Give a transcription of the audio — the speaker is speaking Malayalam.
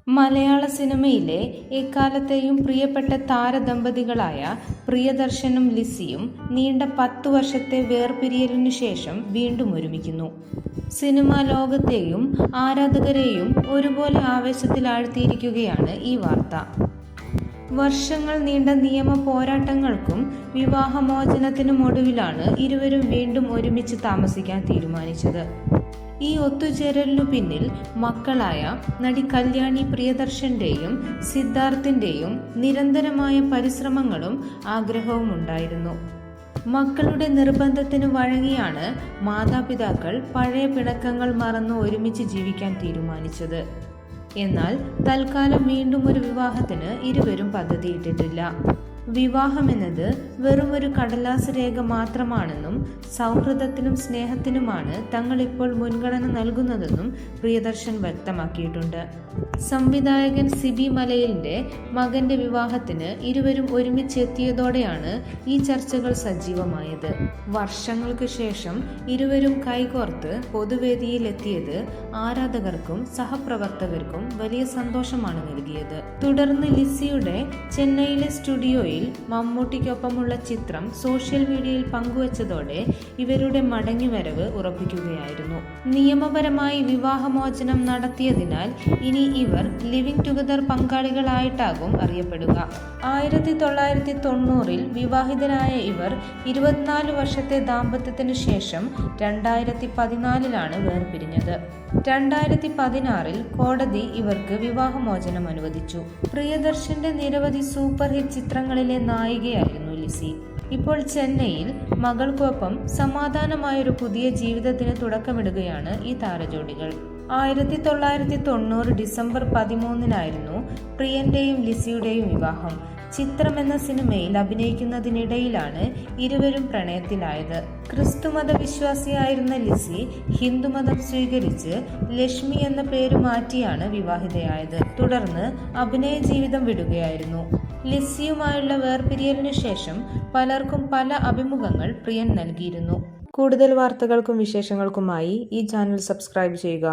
മലയാള സിനിമയിലെ എക്കാലത്തെയും പ്രിയപ്പെട്ട താരദമ്പതികളായ പ്രിയദർശനും ലിസിയും നീണ്ട 10 വർഷത്തെ വേർപിരിയലിനു ശേഷം വീണ്ടും ഒരുമിക്കുന്നു. സിനിമാ ലോകത്തെയും ആരാധകരെയും ഒരുപോലെ ആവേശത്തിലാഴ്ത്തിയിരിക്കുകയാണ് ഈ വാർത്ത. വർഷങ്ങൾ നീണ്ട നിയമ പോരാട്ടങ്ങൾക്കും വിവാഹമോചനത്തിനുമൊടുവിലാണ് ഇരുവരും വീണ്ടും ഒരുമിച്ച് താമസിക്കാൻ തീരുമാനിച്ചത്. ഈ ഒത്തുചേരലിനു പിന്നിൽ മക്കളായ നടി കല്യാണി പ്രിയദർശന്റെയും സിദ്ധാർത്ഥിന്റെയും നിരന്തരമായ പരിശ്രമങ്ങളും ആഗ്രഹവും ഉണ്ടായിരുന്നു. മക്കളുടെ നിർബന്ധത്തിന് വഴങ്ങിയാണ് മാതാപിതാക്കൾ പഴയ പിണക്കങ്ങൾ മറന്ന് ഒരുമിച്ച് ജീവിക്കാൻ തീരുമാനിച്ചത്. എന്നാൽ തൽക്കാലം വീണ്ടും ഒരു വിവാഹത്തിന് ഇരുവരും പദ്ധതിയിട്ടിട്ടില്ല. വിവാഹമെന്നത് വെറുമൊരു കടലാസ് രേഖ മാത്രമാണെന്നും സൗഹൃദത്തിനും സ്നേഹത്തിനുമാണ് തങ്ങളിപ്പോൾ മുൻഗണന നൽകുന്നതെന്നും പ്രിയദർശൻ വ്യക്തമാക്കിയിട്ടുണ്ട്. സംവിധായകൻ സിബി മലയിലിന്റെ മകന്റെ വിവാഹത്തിന് ഇരുവരും ഒരുമിച്ചെത്തിയതോടെയാണ് ഈ ചർച്ചകൾ സജീവമായത്. വർഷങ്ങൾക്ക് ശേഷം ഇരുവരും കൈകോർത്ത് പൊതുവേദിയിലെത്തിയത് ആരാധകർക്കും സഹപ്രവർത്തകർക്കും വലിയ സന്തോഷമാണ് നൽകിയത്. തുടർന്ന് ലിസിയുടെ ചെന്നൈയിലെ സ്റ്റുഡിയോയിൽ മമ്മൂട്ടിക്കൊപ്പമുള്ള ചിത്രം സോഷ്യൽ മീഡിയയിൽ പങ്കുവച്ചതോടെ ഇവരുടെ മടങ്ങിവരവ് ഉറപ്പിക്കുകയായിരുന്നു. നിയമപരമായി വിവാഹമോചനം നടത്തിയതിനാൽ ഇനി ഇവർ ലിവിംഗ് ടുഗദർ പങ്കാളികളായിട്ടാകും അറിയപ്പെടുക. 1990 വിവാഹിതരായ ഇവർ 24 വർഷത്തെ ദാമ്പത്യത്തിനു ശേഷം 2014 വേർപിരിഞ്ഞത്. 2016 കോടതി ഇവർക്ക് വിവാഹമോചനം അനുവദിച്ചു. പ്രിയദർശന്റെ നിരവധി സൂപ്പർ ഹിറ്റ് ചിത്രങ്ങളിലെ നായികയായിരുന്നു ലിസി. ഇപ്പോൾ ചെന്നൈയിൽ മകൾക്കൊപ്പം സമാധാനമായൊരു പുതിയ ജീവിതത്തിന് തുടക്കമിടുകയാണ് ഈ താരജോഡികൾ. 1990 ഡിസംബർ 13 പ്രിയന്റെയും ലിസിയുടെയും വിവാഹം. ചിത്രം എന്ന സിനിമയിൽ അഭിനയിക്കുന്നതിനിടയിലാണ് ഇരുവരും പ്രണയത്തിലായത്. ക്രിസ്തുമത വിശ്വാസിയായിരുന്ന ലിസി ഹിന്ദുമതം സ്വീകരിച്ച് ലക്ഷ്മി എന്ന പേര് മാറ്റിയാണ് വിവാഹിതയായത്. തുടർന്ന് അഭിനയ ജീവിതം വിടുകയായിരുന്നു. ലിസിയുമായുള്ള വേർപിരിയലിനു ശേഷം പലർക്കും പല അഭിമുഖങ്ങൾ പ്രിയൻ നൽകിയിരുന്നു. കൂടുതൽ വാർത്തകൾക്കും വിശേഷങ്ങൾക്കുമായി ഈ ചാനൽ സബ്സ്ക്രൈബ് ചെയ്യുക.